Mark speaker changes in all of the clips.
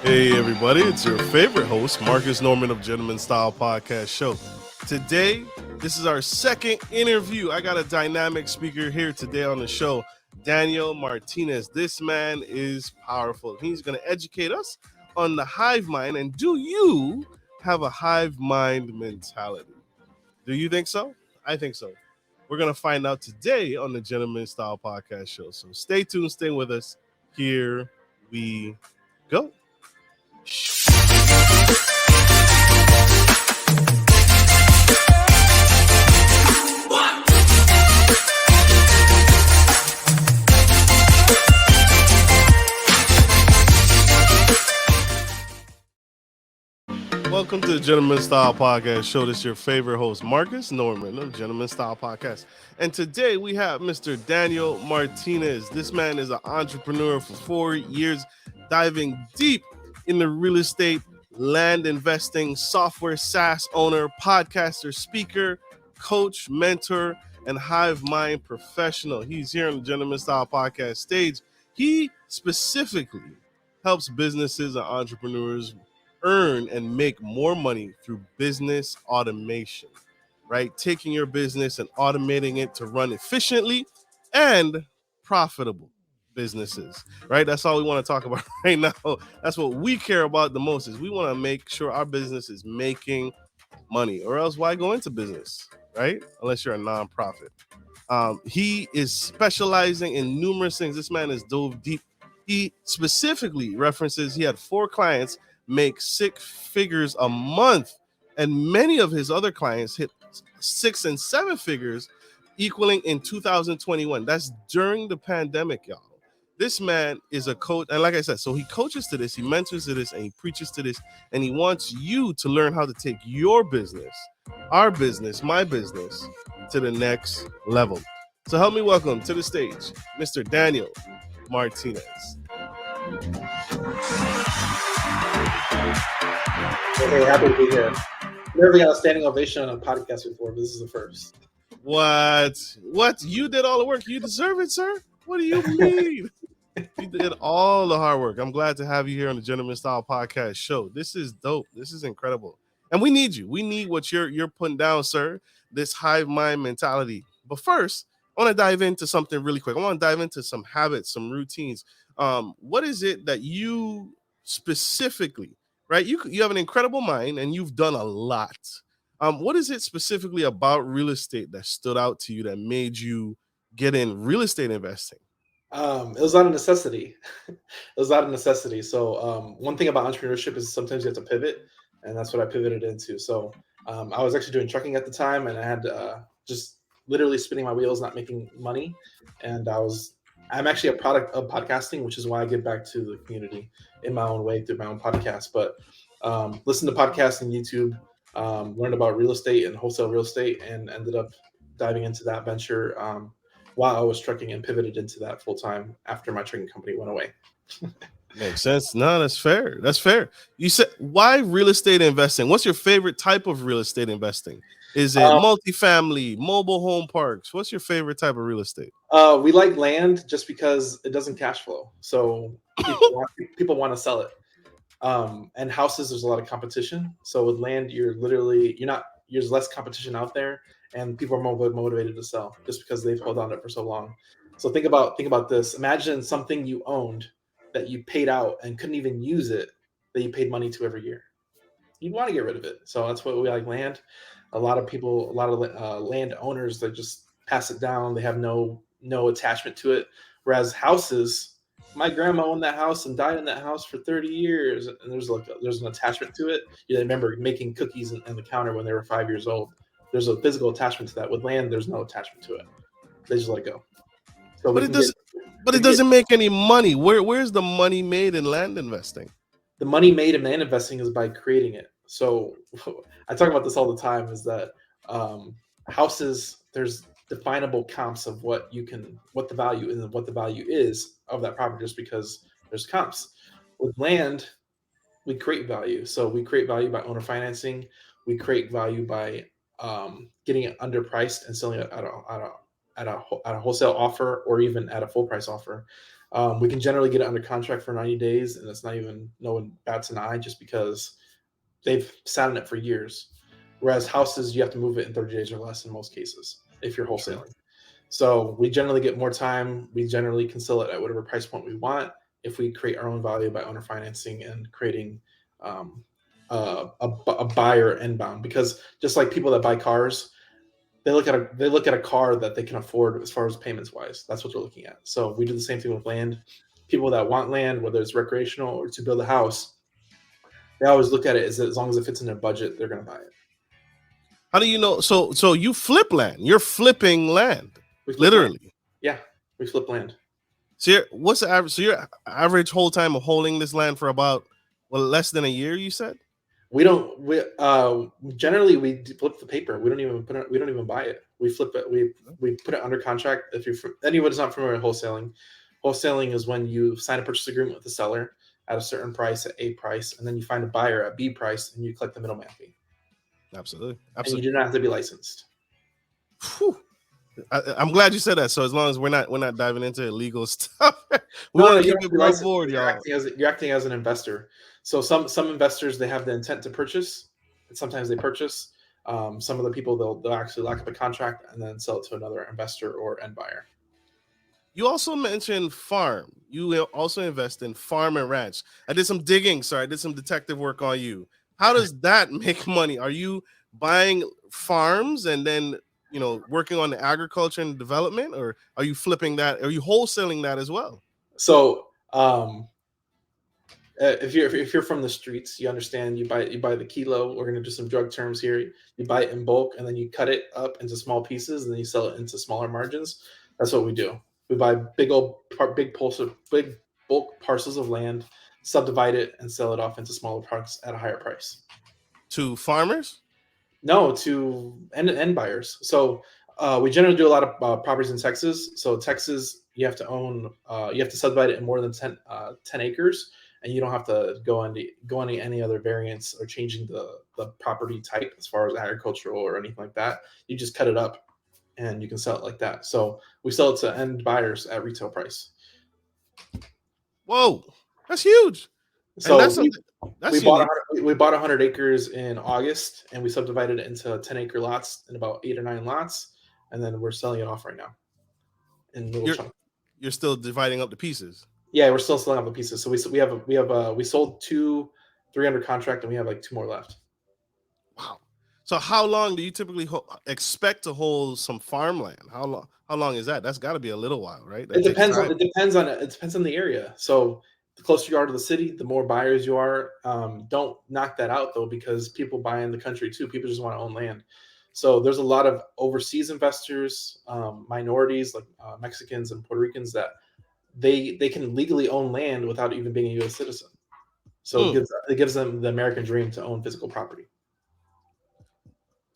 Speaker 1: Hey everybody, it's your favorite host, Marcus Norman of Gentleman Style Podcast Show. Today, this is our second interview. I got a dynamic speaker here today on the show, Daniel Martinez. This man is powerful. He's going to educate us on the hive mind. And do you have a hive mind mentality? Do you think so? I think so. We're going to find out today on the Gentleman Style Podcast Show. So stay tuned, stay with us. Here we go. Welcome to the Gentleman Style Podcast Show. This is your favorite host, Marcus Norman of Gentleman Style Podcast. And today we have Mr. Daniel Martinez. This man is an entrepreneur for 4 years, diving deep in the real estate, land investing, software, SaaS owner, podcaster, speaker, coach, mentor, and hive mind professional. He's here on the Gentleman Style Podcast stage. He specifically helps businesses and entrepreneurs earn and make more money through business automation, right? Taking your business and automating it to run efficiently and profitable businesses, right? That's all we want to talk about right now. That's what we care about the most, is we want to make sure our business is making money, or else why go into business, right? Unless you're a nonprofit. He is specializing in numerous things. This man is dove deep. He specifically references he had 4 clients make 6 figures a month, and many of his other clients hit 6 and 7 figures, equaling in 2021. That's during the pandemic, y'all. This man is a coach, and like I said, so he coaches to this, he mentors to this, and he preaches to this, and he wants you to learn how to take your business, our business, my business, to the next level. So help me welcome to the stage, Mr. Daniel Martinez.
Speaker 2: Hey, happy to be here. Never got a standing ovation on a podcast before, but this is the first.
Speaker 1: What? You did all the work. You deserve it, sir. What do you mean? You did all the hard work. I'm glad to have you here on the Gentleman Style Podcast Show. This is dope. This is incredible. And we need you. We need what you're putting down, sir. This hive mind mentality. But first, I want to dive into something really quick. I want to dive into some habits, some routines. What is it that you specifically, right? You have an incredible mind and you've done a lot. What is it specifically about real estate that stood out to you that made you get in real estate investing?
Speaker 2: It was out of necessity. So one thing about entrepreneurship is sometimes you have to pivot, and that's what I pivoted into. So I was actually doing trucking at the time, and I had just literally spinning my wheels, not making money. And I'm actually a product of podcasting, which is why I give back to the community in my own way through my own podcast. But listen to podcasts and YouTube, learned about real estate and wholesale real estate, and ended up diving into that venture while I was trucking, and pivoted into that full time after my trucking company went away.
Speaker 1: Makes sense. No, that's fair. That's fair. You said, why real estate investing? What's your favorite type of real estate investing? Is it multifamily, mobile home parks? What's your favorite type of real estate?
Speaker 2: We like land just because it doesn't cash flow. So people want to sell it. And houses, there's a lot of competition. So with land, there's less competition out there, and people are more motivated to sell just because they've held on to it for so long. So think about this. Imagine something you owned that you paid out and couldn't even use it, that you paid money to every year. You'd want to get rid of it. So that's what we like land. A lot of land owners that just pass it down. They have no attachment to it. Whereas houses, my grandma owned that house and died in that house for 30 years, and there's an attachment to it. You remember making cookies on the counter when they were 5 years old. There's a physical attachment to that. With land, there's no attachment to it. They just let it go. So
Speaker 1: it doesn't make any money. Where's the money made in land investing?
Speaker 2: The money made in land investing is by creating it. So I talk about this all the time, is that houses, there's definable comps of what the value is and what the value is of that property, just because there's comps. With land, we create value. So we create value by owner financing. We create value by getting it underpriced and selling it at a wholesale offer, or even at a full price offer. We can generally get it under contract for 90 days, and it's not even no one bats an eye just because they've sat on it for years. Whereas houses, you have to move it in 30 days or less in most cases if you're
Speaker 1: True.
Speaker 2: wholesaling. So we generally get more time. We generally can sell it at whatever price point we want if we create our own value by owner financing and creating a buyer inbound. Because just like people that buy cars, they look at a car that they can afford as far as payments wise. That's what they're looking at. So we do the same thing with land. People that want land, whether it's recreational or to build a house, they always look at it as long as it fits in their budget, they're going to buy it.
Speaker 1: How do you know? So you flip land. You're flipping land,
Speaker 2: We flip
Speaker 1: literally.
Speaker 2: land. Yeah, we flip land.
Speaker 1: So what's the average? So your average hold time of holding this land for about less than a year, you said?
Speaker 2: We don't. We generally we flip the paper. We don't even put it. We don't even buy it. We flip it. We put it under contract. If you're anybody's not familiar with wholesaling is when you sign a purchase agreement with the seller at a certain price, at A price, and then you find a buyer at B price, and you collect the middleman fee.
Speaker 1: Absolutely.
Speaker 2: And you do not have to be licensed.
Speaker 1: Whew. I'm glad you said that. So as long as we're not diving into illegal stuff, we want to keep it above board, y'all.
Speaker 2: You're acting as an investor. So some investors, they have the intent to purchase, and sometimes they purchase. Some of the people they'll actually lock up a contract and then sell it to another investor or end buyer.
Speaker 1: You also mentioned farm. You also invest in farm and ranch. I did some digging. Sorry, I did some detective work on you. How does that make money? Are you buying farms and then working on the agriculture and development, or are you flipping that? Are you wholesaling that as well?
Speaker 2: So if you're from the streets, you understand. You buy the kilo. We're gonna do some drug terms here. You buy it in bulk, and then you cut it up into small pieces, and then you sell it into smaller margins. That's what we do. We buy big bulk parcels of land, subdivide it, and sell it off into smaller parts at a higher price.
Speaker 1: To farmers?
Speaker 2: No, to end buyers. So we generally do a lot of properties in Texas. So Texas, you have to subdivide it in more than 10 acres, and you don't have to go any other variants or changing the property type as far as agricultural or anything like that. You just cut it up and you can sell it like that. So we sell it to end buyers at retail price.
Speaker 1: Whoa, that's huge.
Speaker 2: So
Speaker 1: we
Speaker 2: bought 100 acres in August, and we subdivided it into 10-acre lots in about 8 or 9 lots, and then we're selling it off right now in little chunks.
Speaker 1: You're still dividing up the pieces.
Speaker 2: Yeah, we're still selling up the pieces. So we sold 2, 3 under contract, and we have like 2 more left.
Speaker 1: Wow. So how long do you typically expect to hold some farmland? How long is that? That's got to be a little while, right?
Speaker 2: It depends on the area. So the closer you are to the city, the more buyers you are. Don't knock that out though, because people buy in the country too. People just want to own land. So there's a lot of overseas investors, minorities like Mexicans and Puerto Ricans that they can legally own land without even being a U.S. citizen. So it gives them the American dream to own physical property.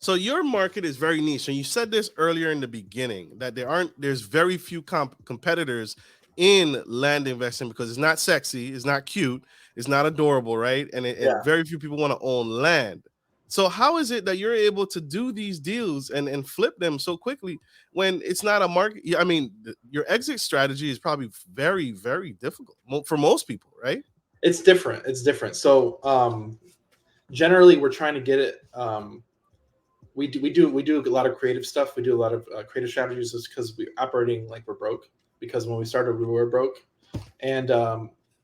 Speaker 1: So your market is very niche, and you said this earlier in the beginning that there's very few competitors in land investing because it's not sexy, it's not cute, it's not adorable, right? And very few people want to own land. So how is it that you're able to do these deals and flip them so quickly when it's not a market? I mean, your exit strategy is probably very, very difficult for most people, right?
Speaker 2: It's different. So generally, we're trying to get it. We do a lot of creative stuff. We do a lot of creative strategies just because we're operating like we're broke. Because when we started, we were broke, and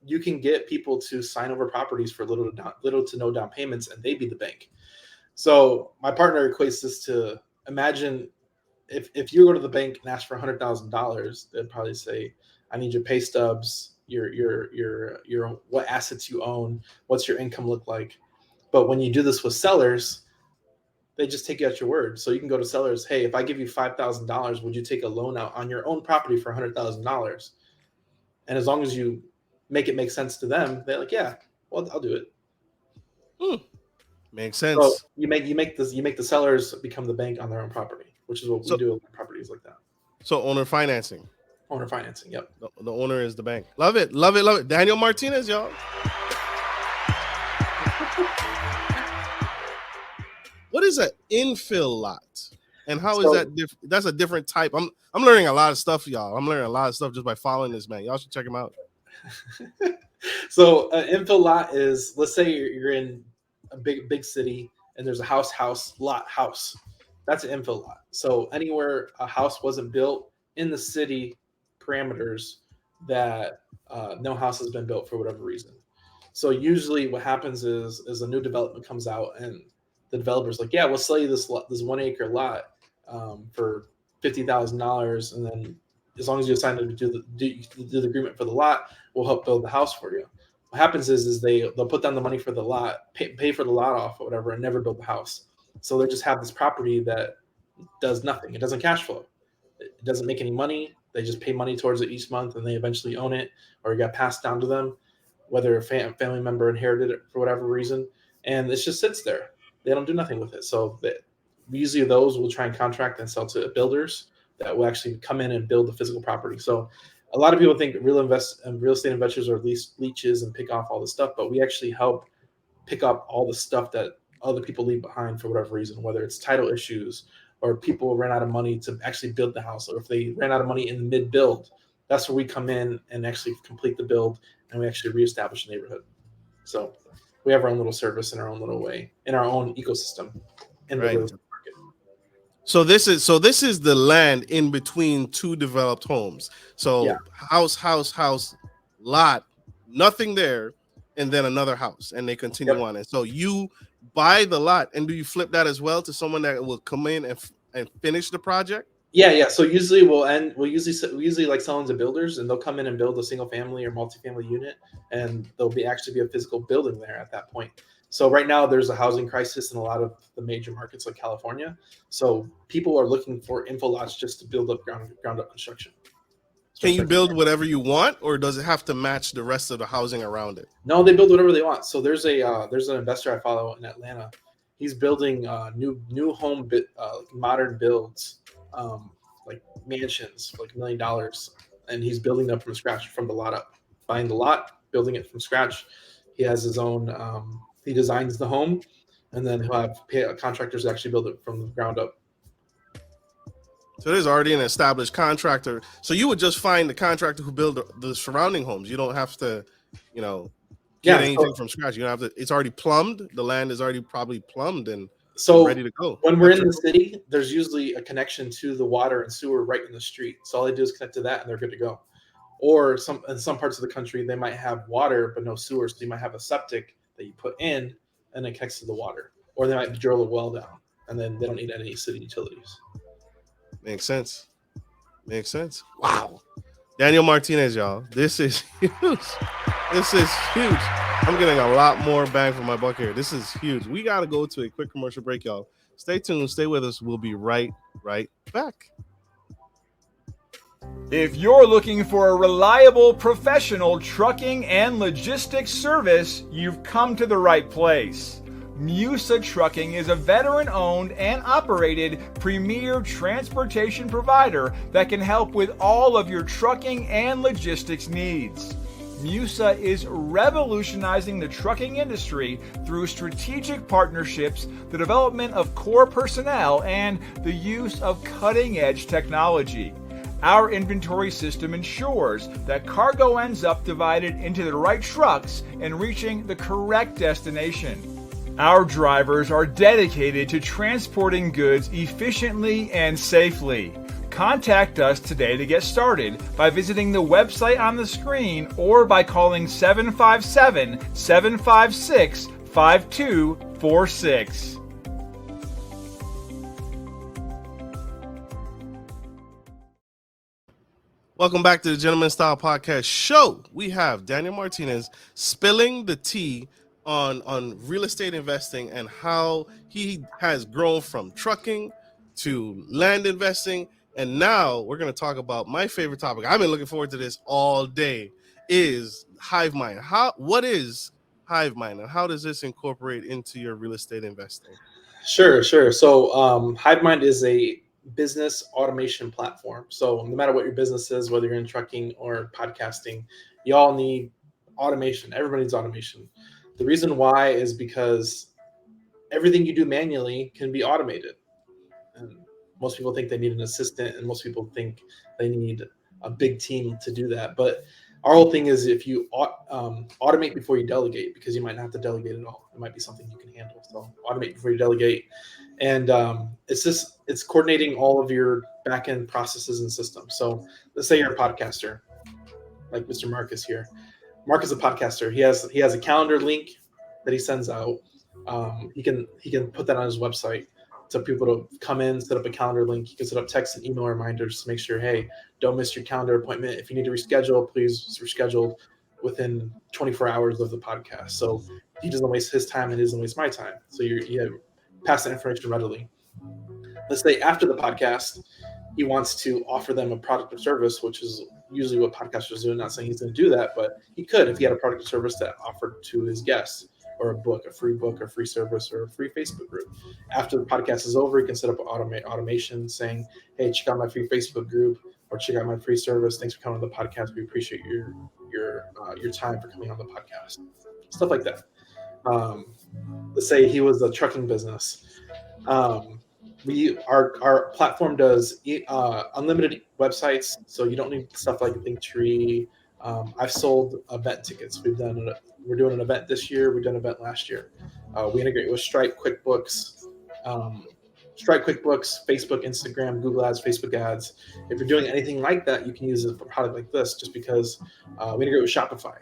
Speaker 2: you can get people to sign over properties for little to no down payments, and they be the bank. So my partner equates this to, imagine if you go to the bank and ask for $100,000, they'd probably say, "I need your pay stubs, your what assets you own, what's your income look like." But when you do this with sellers, they just take you at your word. So you can go to sellers, "Hey, if I give you $5,000, would you take a loan out on your own property for $100,000?" And as long as you make it make sense to them, they're like, "Yeah, well, I'll do it."
Speaker 1: Makes sense.
Speaker 2: So you make the sellers become the bank on their own property, which is what we do with properties like that.
Speaker 1: So owner financing.
Speaker 2: Owner financing, yep.
Speaker 1: The owner is the bank. Love it. Daniel Martinez, y'all. What is an infill lot? And how is
Speaker 2: So
Speaker 1: that different? That's a different type. I'm learning a lot of stuff, y'all. I'm learning a lot of stuff just by following this man. Y'all should check him out.
Speaker 2: So an infill lot is, let's say you're in a big city and there's a house. That's an infill lot. So anywhere a house wasn't built in the city parameters that no house has been built for whatever reason. So usually what happens is a new development comes out and the developer's like, yeah, we'll sell you this 1 acre lot for $50,000, and then as long as you sign to do the agreement for the lot, we'll help build the house for you. What happens is they'll put down the money for the lot, pay for the lot off or whatever, and never build the house. So they just have this property that does nothing. It doesn't cash flow. It doesn't make any money. They just pay money towards it each month, and they eventually own it, or it got passed down to them, whether a family member inherited it for whatever reason, and it just sits there. They don't do nothing with it. So usually those will try and contract and sell to builders that will actually come in and build the physical property. So a lot of people think real estate investors are leeches and pick off all this stuff, but we actually help pick up all the stuff that other people leave behind for whatever reason, whether it's title issues or people ran out of money to actually build the house, or if they ran out of money in the mid-build. That's where we come in and actually complete the build, and we actually reestablish the neighborhood. So we have our own little service in our own little way, in our own ecosystem in the real estate market.
Speaker 1: So this is the land in between two developed homes. So
Speaker 2: Yeah.
Speaker 1: house, lot, nothing there, and then another house, and they continue on. And so you buy the lot, and do you flip that as well to someone that will come in and finish the project?
Speaker 2: Yeah. So usually we usually like selling to builders, and they'll come in and build a single family or multifamily unit, and there'll actually be a physical building there at that point. So right now there's a housing crisis in a lot of the major markets like California. So people are looking for info lots just to build up ground up construction.
Speaker 1: Can you build whatever you want, or does it have to match the rest of the housing around it?
Speaker 2: No, they build whatever they want. So there's an investor I follow in Atlanta. He's building new home modern builds, like mansions, like $1 million, and he's building them from scratch, from the lot up, buying the lot, building it from scratch. He has his own. He designs the home, and then he'll have contractors actually build it from the ground up.
Speaker 1: So there's already an established contractor. So you would just find the contractor who build the surrounding homes. You don't have to, get anything from scratch. You don't have to. It's already plumbed. The land is already probably plumbed and ready to go.
Speaker 2: When we're in the city, there's usually a connection to the water and sewer right in the street. So all they do is connect to that, and they're good to go. Or in some parts of the country, they might have water but no sewer. So you might have a septic that you put in, and it connects to the water. Or they might drill a well down, and then they don't need any city utilities.
Speaker 1: Makes sense. Wow. Daniel Martinez, y'all. This is huge. I'm getting a lot more bang for my buck here. This is huge. We got to go to a quick commercial break, y'all. Stay tuned. Stay with us. We'll be right back.
Speaker 3: If you're looking for a reliable professional trucking and logistics service, you've come to the right place. Musa Trucking is a veteran-owned and operated premier transportation provider that can help with all of your trucking and logistics needs. Musa is revolutionizing the trucking industry through strategic partnerships, the development of core personnel, and the use of cutting-edge technology. Our inventory system ensures that cargo ends up divided into the right trucks and reaching the correct destination. Our drivers are dedicated to transporting goods efficiently and safely. Contact us today to get started by visiting the website on the screen or by calling 757-756-5246.
Speaker 1: Welcome back to the Gentleman Style Podcast show. We have Daniel Martinez spilling the tea on real estate investing and how he has grown from trucking to land investing. And now we're going to talk about my favorite topic. I've been looking forward to this all day, is Hive Mind. What is Hive Mind, and how does this incorporate into your real estate investing?
Speaker 2: Sure. So Hive Mind is a business automation platform. So no matter what your business is, whether you're in trucking or podcasting, you all need automation. Everybody needs automation. The reason why is because everything you do manually can be automated. And Most people think they need an assistant, and most people think they need a big team to do that. But our whole thing is if you automate before you delegate, because you might not have to delegate at all. It might be something you can handle. So automate before you delegate. And it's coordinating all of your back-end processes and systems. So let's say you're a podcaster, like Mr. Marcus here. Mark is a podcaster. He has a calendar link that he sends out. He can put that on his website to people to come in, set up a calendar link. He can set up text and email reminders to make sure, hey, don't miss your calendar appointment. If you need to reschedule, please reschedule within 24 hours of the podcast. So he doesn't waste his time and he doesn't waste my time. So you pass that information readily. Let's say after the podcast, he wants to offer them a product or service, which is usually what podcasters do. I'm not saying he's going to do that, but he could if he had a product or service that offered to his guests, or a free service, or a free Facebook group. After the podcast is over, he can set up an automation saying, hey, check out my free Facebook group, or check out my free service. Thanks for coming on the podcast. We appreciate your time for coming on the podcast. Stuff like that. Let's say he was a trucking business. Our platform does unlimited websites, so you don't need stuff like Linktree. I've sold event tickets. We're doing an event this year. We've done an event last year. We integrate with Stripe, QuickBooks, Facebook, Instagram, Google Ads, Facebook Ads. If you're doing anything like that, you can use a product like this, just because we integrate with Shopify,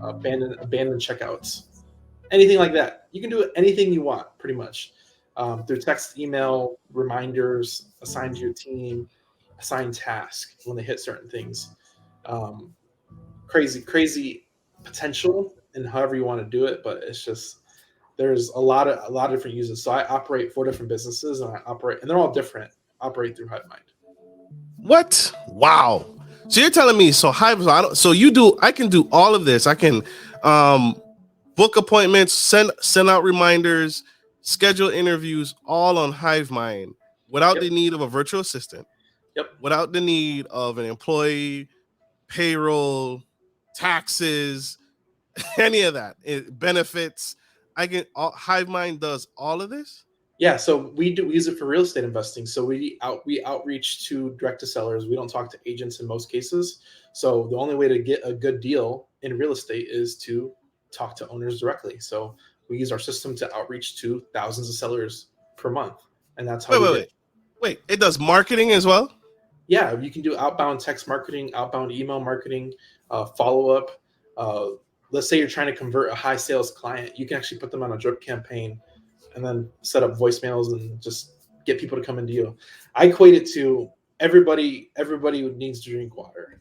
Speaker 2: abandoned checkouts, anything like that. You can do anything you want, pretty much. Through text, email, reminders, assigned to your team, assigned tasks when they hit certain things. Crazy potential in however you want to do it, but it's just there's a lot of different uses. So I operate 4 different businesses, and they're all different. Operate through Hive Mind.
Speaker 1: What? Wow. So you're telling me so I can do all of this. I can book appointments, send out reminders, schedule interviews, all on Hive Mind without the need of a virtual assistant.
Speaker 2: Yep.
Speaker 1: Without the need of an employee, payroll, taxes, any of that. Benefits. Hive Mind does all of this.
Speaker 2: Yeah, so we use it for real estate investing. So we outreach to direct to sellers. We don't talk to agents in most cases. So the only way to get a good deal in real estate is to talk to owners directly. So we use our system to outreach to thousands of sellers per month, and that's how.
Speaker 1: Wait! It does marketing as well.
Speaker 2: Yeah, you can do outbound text marketing, outbound email marketing, follow up. Let's say you're trying to convert a high sales client, you can actually put them on a drip campaign, and then set up voicemails and just get people to come into you. I equate it to everybody who needs to drink water.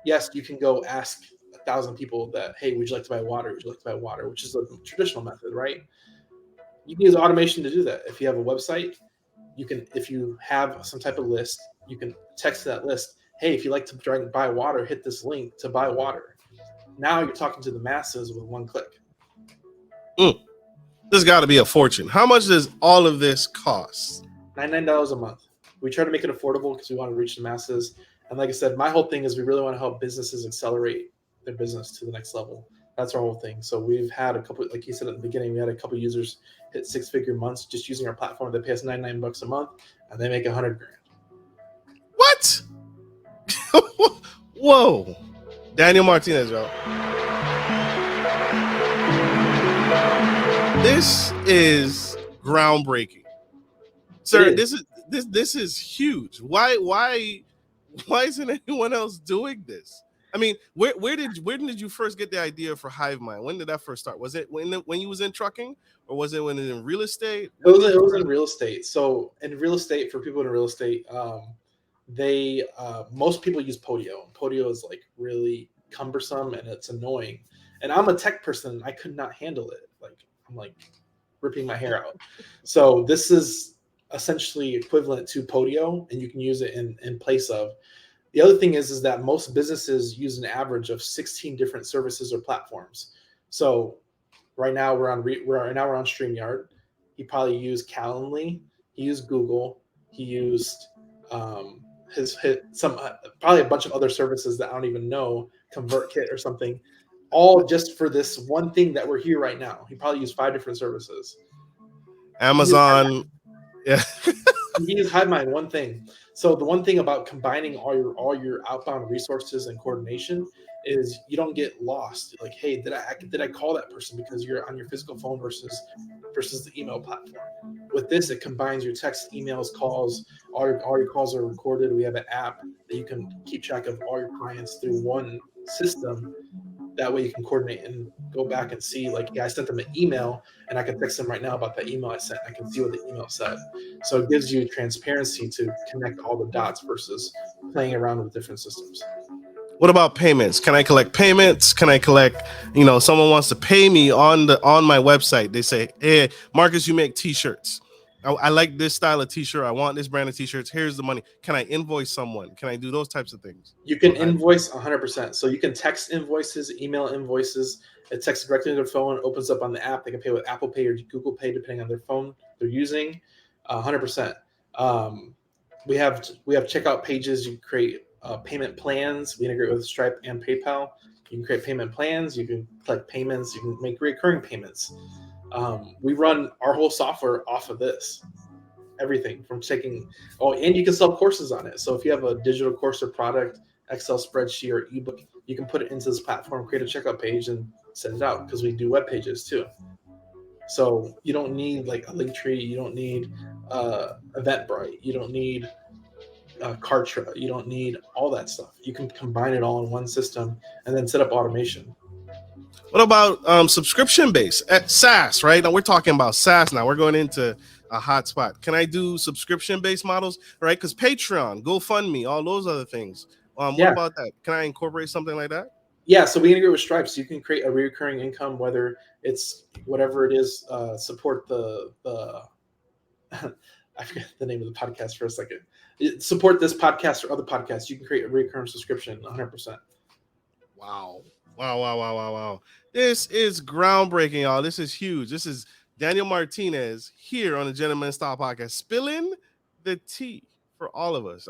Speaker 2: Yes, you can go ask 1,000 people that, hey, would you like to buy water? Would you like to buy water? Which is a traditional method, right? You can use automation to do that. If you have a website, if you have some type of list, you can text that list, hey, if you'd like to buy water, hit this link to buy water. Now you're talking to the masses with one click.
Speaker 1: This got to be a fortune. How much does all of this cost?
Speaker 2: $99 a month. We try to make it affordable because we want to reach the masses. And like I said, my whole thing is we really want to help businesses accelerate their business to the next level. That's our whole thing. So we've had a couple, like you said at the beginning, we had a couple users hit 6-figure months just using our platform. They pay us $99 a month and they make $100,000.
Speaker 1: What? Whoa. Daniel Martinez, y'all. This is groundbreaking. Sir, this is huge. Why isn't anyone else doing this? I mean, where did you first get the idea for Hive Mind? When did that first start? Was it when you was in trucking, or was it when it was in real estate?
Speaker 2: It was in real estate. So in real estate, for people in real estate, most people use Podio. Podio is like really cumbersome and it's annoying. And I'm a tech person. I could not handle it. I'm like ripping my hair out. So this is essentially equivalent to Podio, and you can use it in place of. The other thing is that most businesses use an average of 16 different services or platforms. So right now we're on StreamYard. He probably used Calendly. He used Google. He used probably a bunch of other services that I don't even know, ConvertKit or something, all just for this one thing that we're here right now. He probably used 5 different services.
Speaker 1: Amazon Yeah.
Speaker 2: You use Hive Mind, one thing. So the one thing about combining all your outbound resources and coordination is you don't get lost. Like, hey, did I call that person, because you're on your physical phone versus the email platform. With this, it combines your text, emails, calls. All your calls are recorded. We have an app that you can keep track of all your clients through one system. That way you can coordinate and go back and see, like, yeah, I sent them an email and I can text them right now about that email I sent. I can see what the email said. So it gives you transparency to connect all the dots versus playing around with different systems.
Speaker 1: What about payments? Can I collect payments? Can I collect, someone wants to pay me on my website. They say, hey, Marcus, you make t-shirts. I like this style of t-shirt. I want this brand of t-shirts. Here's the money. Can I invoice someone? Can I do those types of things?
Speaker 2: You can invoice 100%. So you can text invoices, email invoices. It texts directly to their phone, opens up on the app. They can pay with Apple Pay or Google Pay, depending on their phone they're using. 100%. We have checkout pages. You create payment plans. We integrate with Stripe and PayPal. You can create payment plans. You can collect payments. You can make recurring payments. We run our whole software off of this. Everything from taking, and you can sell courses on it. So if you have a digital course or product, Excel spreadsheet or ebook, you can put it into this platform, create a checkout page, and send it out, because we do web pages too. So you don't need like a Linktree, you don't need Eventbrite, you don't need Kartra, you don't need all that stuff. You can combine it all in one system and then set up automation.
Speaker 1: What about subscription based SaaS? Right now we're talking about SaaS. Now we're going into a hot spot. Can I do subscription based models? Right, because Patreon, GoFundMe, all those other things. What about that? Can I incorporate something like that?
Speaker 2: Yeah, so we integrate with Stripe, so you can create a recurring income, whether it's whatever it is. Support the I forget the name of the podcast for a second. Support this podcast or other podcasts. You can create a recurring subscription 100%.
Speaker 1: Wow. This is groundbreaking, y'all. This is huge. This is Daniel Martinez here on the Gentleman Style Podcast, spilling the tea for all of us.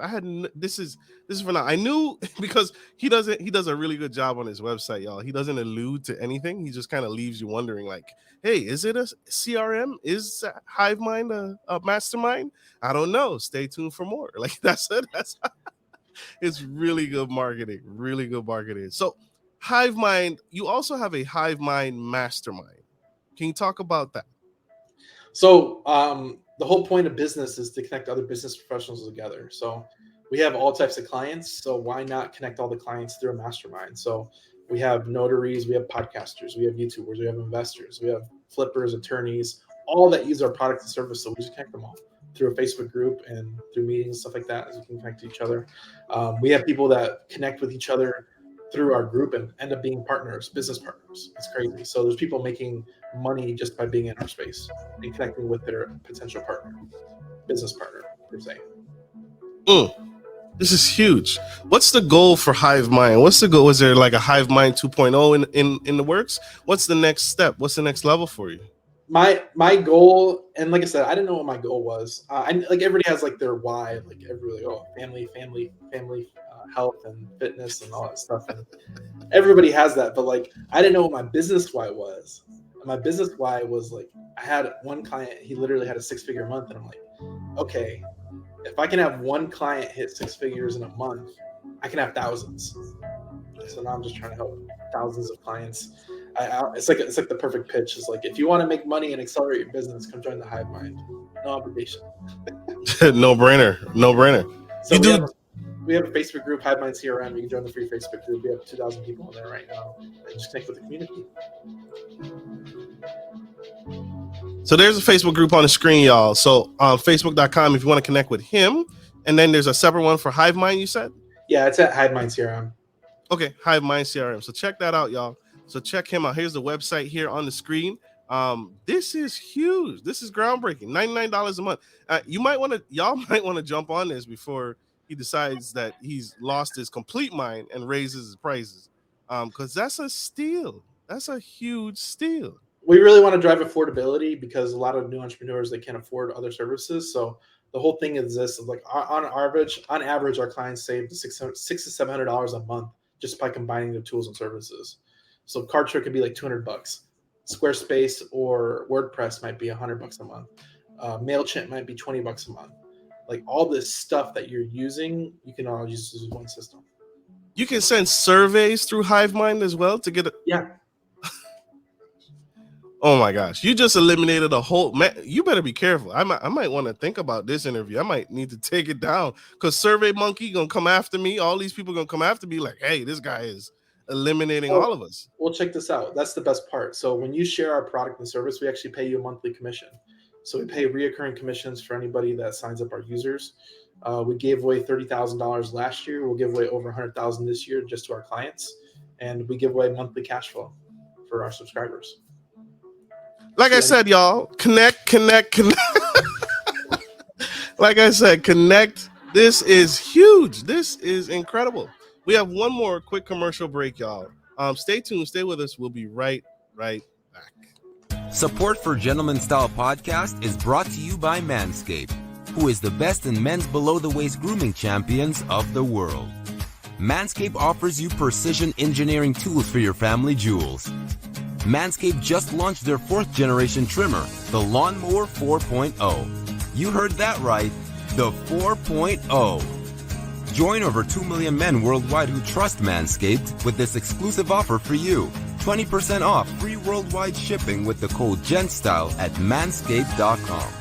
Speaker 1: This is for now. I knew, because he does a really good job on his website, y'all. He doesn't allude to anything. He just kind of leaves you wondering, like, hey, is it a CRM? Is Hive Mind a mastermind? I don't know. Stay tuned for more. Like, that's it. It's really good marketing. Really good marketing. So Hive Mind, you also have a Hive Mind mastermind. Can you talk about that?
Speaker 2: So the whole point of business is to connect other business professionals together. So we have all types of clients. So why not connect all the clients through a mastermind? So we have notaries, we have podcasters, we have YouTubers, we have investors, we have flippers, attorneys, all that use our product and service. So we just connect them all through a Facebook group and through meetings, stuff like that, as we can connect to each other. We have people that connect with each other through our group and end up being partners, business partners. It's crazy. So there's people making money just by being in our space and connecting with their potential partner, business partner, per se.
Speaker 1: This is huge. What's the goal for Hive Mind? What's the goal? Is there like a Hive Mind 2.0 in the works? What's the next step? What's the next level for you?
Speaker 2: My goal, and like I said, I didn't know what my goal was. Like everybody has like their why, like everybody, family, health and fitness and all that stuff. And everybody has that, but like I didn't know what my business why was. My business why was like, I had one client, he literally had a 6-figure month, and I'm like, okay, if I can have one client hit 6 figures in a month, I can have thousands. So now I'm just trying to help thousands of clients. It's like the perfect pitch. It's like, if you want to make money and accelerate your business, come join the Hive Mind. No obligation.
Speaker 1: No brainer.
Speaker 2: So we have a Facebook group, Hive Mind CRM. You can join the free Facebook group. We have 2,000 people in there right now, and just connect with the community.
Speaker 1: So there's a Facebook group on the screen, y'all. So facebook.com if you want to connect with him. And then there's a separate one for Hive Mind, you said?
Speaker 2: Yeah, it's at Hive Mind CRM.
Speaker 1: Okay, Hive Mind CRM. So check that out, y'all. So check him out. Here's the website here on the screen. This is huge. This is groundbreaking. $99 a month. Y'all might want to jump on this before he decides that he's lost his complete mind and raises his prices. Because that's a steal. That's a huge steal.
Speaker 2: We really want to drive affordability, because a lot of new entrepreneurs, they can't afford other services. So the whole thing is this: like on average, our clients save $600 to $700 a month just by combining their tools and services. So Kartra could be like $200. Squarespace or WordPress might be $100 a month. MailChimp might be $20 a month. Like all this stuff that you're using, you can all use as one system.
Speaker 1: You can send surveys through Hive Mind as well to get a.
Speaker 2: Yeah.
Speaker 1: Oh my gosh, you just eliminated a whole man. You better be careful. I might want to think about this interview. I might need to take it down because Survey Monkey gonna come after me. All these people gonna come after me like, hey, this guy is eliminating all of us.
Speaker 2: Well, check this out. That's the best part. So when you share our product and service, we actually pay you a monthly commission. So we pay reoccurring commissions for anybody that signs up our users. We gave away $30,000 last year. We'll give away over $100,000 this year just to our clients, and we give away monthly cash flow for our subscribers.
Speaker 1: Like I said, y'all, connect. Like I said, connect. This is huge. This is incredible. We have one more quick commercial break, y'all. Stay tuned. Stay with us. We'll be right back.
Speaker 4: Support for Gentleman Style Podcast is brought to you by Manscaped, who is the best in men's below-the-waist grooming champions of the world. Manscaped offers you precision engineering tools for your family jewels. Manscaped just launched their 4th-generation trimmer, the Lawnmower 4.0. You heard that right, the 4.0. Join over 2 million men worldwide who trust Manscaped with this exclusive offer for you. 20% off free worldwide shipping with the code GENSTYLE at manscaped.com.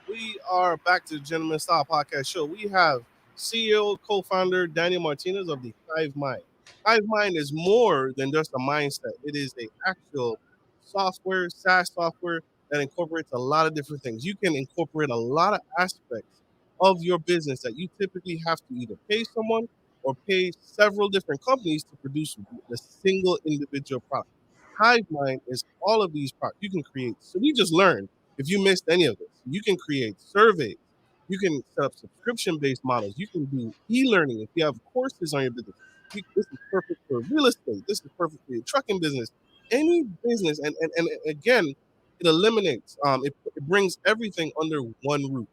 Speaker 1: We are back to the Gentleman Style Podcast Show. We have CEO, co-founder Daniel Martinez of the Hive Mind. Hive Mind is more than just a mindset. It is an actual software, SaaS software that incorporates a lot of different things. You can incorporate a lot of aspects of your business that you typically have to either pay someone or pay several different companies to produce a single individual product. Hive Mind is all of these products. You can create. So we just learned, if you missed any of this, you can create surveys. You can set up subscription-based models. You can do e-learning if you have courses on your business. This is perfect for real estate. This is perfect for your trucking business. Any business, and again, it eliminates, it brings everything under one roof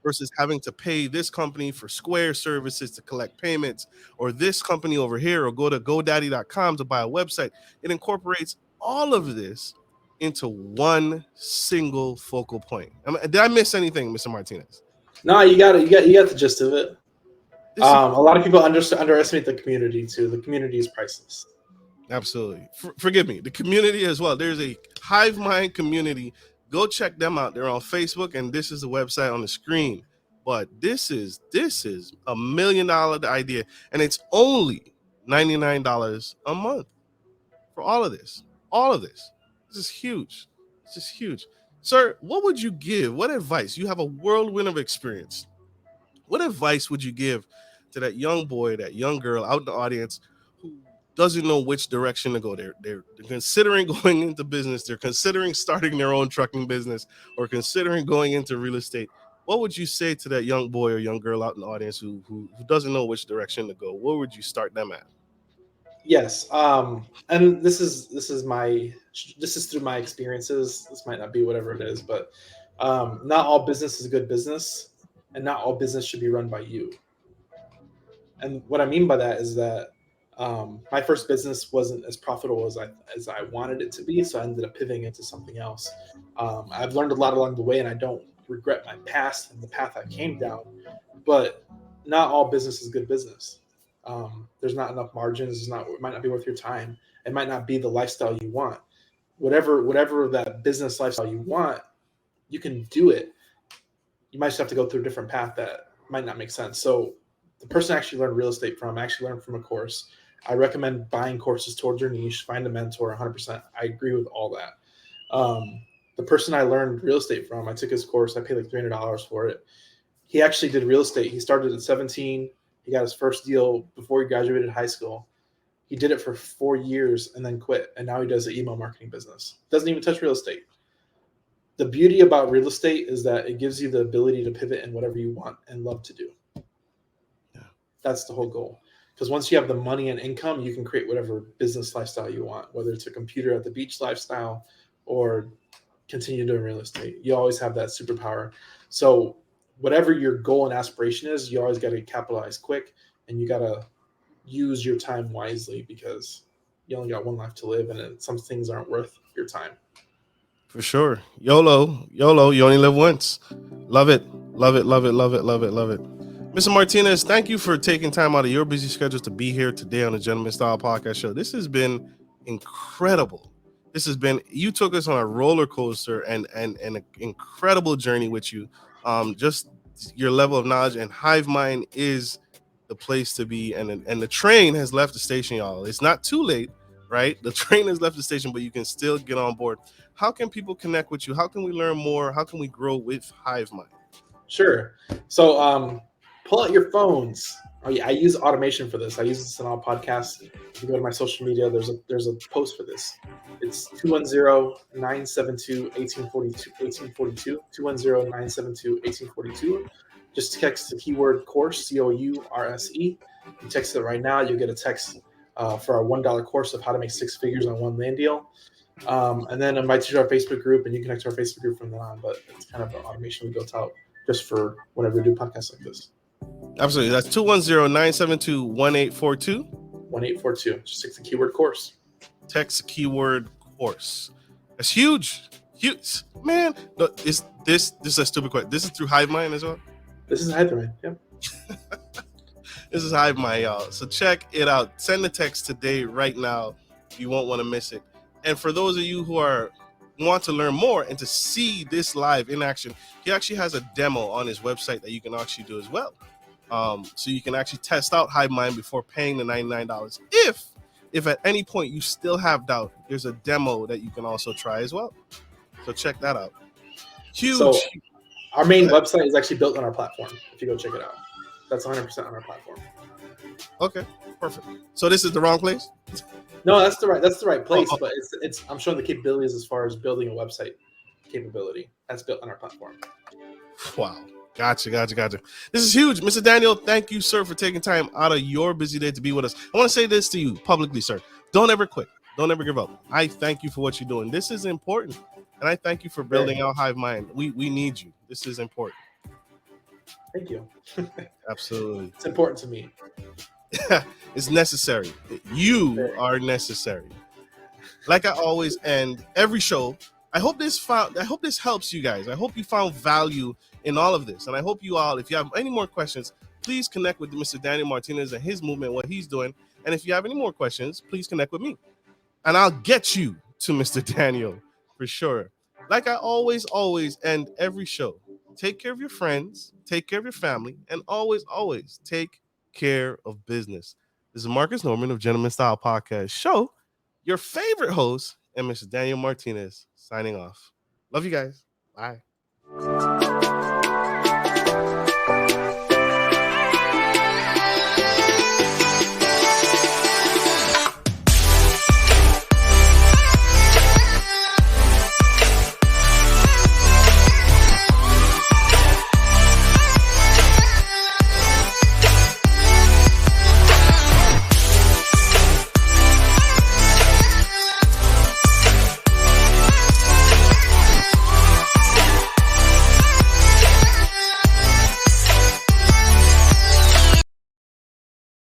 Speaker 1: versus having to pay this company for Square services to collect payments, or this company over here, or go to GoDaddy.com to buy a website. It incorporates all of this into one single focal point. Did I miss anything, Mr. Martinez?
Speaker 2: No, you got the gist of it. A lot of people underestimate the community too. The community is priceless.
Speaker 1: Absolutely. Forgive me. The community as well. There's a Hive Mind community. Go check them out. They're on Facebook, and this is the website on the screen. But this is $1 million idea, and it's only $99 a month for all of this. All of this. This is huge. This is huge. Sir, what would you give? What advice? You have a whirlwind of experience. What advice would you give to that young boy, that young girl out in the audience who doesn't know which direction to go? They're considering going into business. They're considering starting their own trucking business, or considering going into real estate. What would you say to that young boy or young girl out in the audience who doesn't know which direction to go? Where would you start them at?
Speaker 2: Yes, and this is through my experiences. This might not be whatever it is, but not all business is good business, and not all business should be run by you. And what I mean by that is that my first business wasn't as profitable as I wanted it to be, so I ended up pivoting into something else. I've learned a lot along the way, and I don't regret my past and the path I came down. But not all business is good business. There's not enough margins. It might not be worth your time. It might not be the lifestyle you want. Whatever that business lifestyle you want, you can do it. You might just have to go through a different path that might not make sense. So the person I actually learned real estate from, I actually learned from a course. I recommend buying courses towards your niche, find a mentor 100%. I agree with all that. The person I learned real estate from, I took his course. I paid like $300 for it. He actually did real estate. He started at 17. He got his first deal before he graduated high school. He did it for 4 years and then quit. And now he does an email marketing business. Doesn't even touch real estate. The beauty about real estate is that it gives you the ability to pivot in whatever you want and love to do. Yeah. That's the whole goal. Because once you have the money and income, you can create whatever business lifestyle you want, whether it's a computer at the beach lifestyle or continue doing real estate. You always have that superpower. So whatever your goal and aspiration is, you always got to capitalize quick, and you got to use your time wisely, because you only got one life to live, and some things aren't worth your time.
Speaker 1: For sure. YOLO. YOLO. You only live once. Love it. Love it. Love it. Love it. Love it. Love it. Mr. Martinez, thank you for taking time out of your busy schedule to be here today on the Gentleman Style Podcast Show. This has been incredible. You took us on a roller coaster and an incredible journey with you. Just your level of knowledge, and Hive Mind is the place to be. And the train has left the station, y'all. It's not too late, right? The train has left the station, but you can still get on board. How can people connect with you? How can we learn more? How can we grow with Hive Mind?
Speaker 2: Sure. So pull out your phones. I use automation for this. I use this in all podcasts. If you go to my social media, there's a post for this. It's 210-972-1842. 210-972-1842. Just text the keyword course, COURSE. You text it right now. You'll get a text for our $1 course of how to make 6 figures on one land deal. And then invite you to our Facebook group, and you connect to our Facebook group from then on. But it's kind of an automation we built out just for whenever we do podcasts like this.
Speaker 1: Absolutely. That's 210-972-1842.
Speaker 2: 1842. Just text the keyword course.
Speaker 1: Text keyword course. That's huge. Huge. Man, no, this is a stupid question. This is through Hive Mind as well?
Speaker 2: This is Hive Mind. Yep.
Speaker 1: This is Hive Mind, y'all. So check it out. Send the text today, right now. You won't want to miss it. And for those of you who want to learn more and to see this live in action, he actually has a demo on his website that you can actually do as well. So you can actually test out Hive Mind before paying the $99. If at any point you still have doubt, there's a demo that you can also try as well. So check that out. Huge.
Speaker 2: So our main website is actually built on our platform. If you go check it out, that's 100% on our platform.
Speaker 1: Okay, perfect. So this is the wrong place?
Speaker 2: No, that's the right place, but it's I'm showing the capabilities as far as building a website capability. That's built on our platform.
Speaker 1: Wow. Gotcha. This is huge. Mr. Daniel, thank you, sir, for taking time out of your busy day to be with us. I want to say this to you publicly, sir. Don't ever quit. Don't ever give up. I thank you for what you're doing. This is important. And I thank you for building out Hive Mind. We need you. This is important.
Speaker 2: Thank you.
Speaker 1: Absolutely.
Speaker 2: It's important to me.
Speaker 1: It's necessary. You are necessary. Like I always end every show, I hope this helps you guys. I hope you found value in all of this. And I hope you all, if you have any more questions, please connect with Mr. Daniel Martinez and his movement, what he's doing. And if you have any more questions, please connect with me. And I'll get you to Mr. Daniel for sure. Like I always end every show. Take care of your friends, take care of your family, and always take care of business. This is Marcus Norman of Gentleman Style Podcast Show, your favorite host, and Mr. Daniel Martinez signing off. Love you guys. Bye.